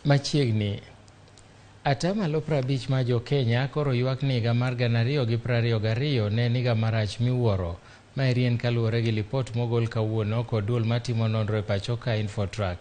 Machiegni atamalo 50 ma jo Kenya koro ywak ni higa mar 2022 ne niga marach miwuoro. Maeri en kaluwore gi lipot mogol kawuono kod duol matimo nonro e pacho ka Infotrack.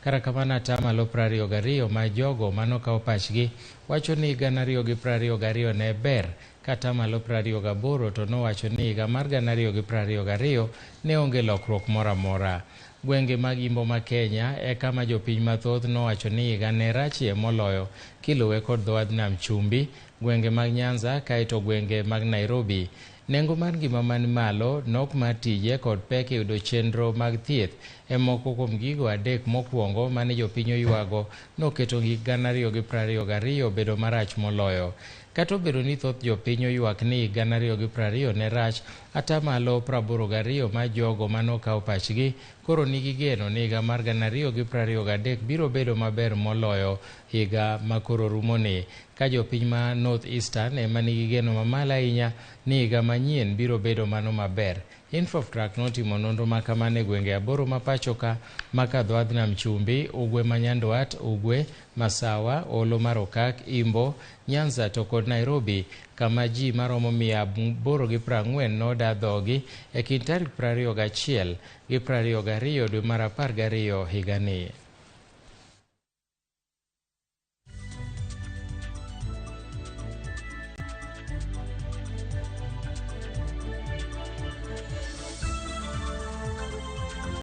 Kara kamano atamalo 22 ma jogo manokawo pachgi wacho ni higa 2022 ne ber, ka atamalo 28 to nowacho ni higa mar 2022 ne onge lokruok moro amora. Gwenge mag Imbo ma Kenya e kama jopiny mathoth nowacho ni higa ne rachie moloyo kiluwe kod dho wadh nam chumbi, gwenge mag Nyanza kaeto gwenge mag Nairobi. Nengo mar ngima man malo, nok mar tije kod pek e yudo chenro mag thieth e moko kuom gigo adek mokwongo mane jopiny oywago noketo higa 2022 bedo marach moloyo. Kata obedo ni thoth jopiny oywak ni higa 2022 ne rach, atamalo 82 ma jogo manokawo pachgi koro nigi geno ni higa mar 2023 biro bedo maber moloyo higa makoro rumoni, ka jopiny ma North Eastern ema nigi geno mamalo ahinya ni higa manyien biro bedo mano maber. Infotrack notimo nonro makamano e gwenge 8 ma pacho ka maka dho wadh nam chumbi, ugwe ma nyandwat, ugwe, masawa, holo mar okak, Imbo, Nyanza to kod Nairobi, kama ji maromo 840 noda dhogi e kind tarik 21 gi 22 dwe mar 12 higani.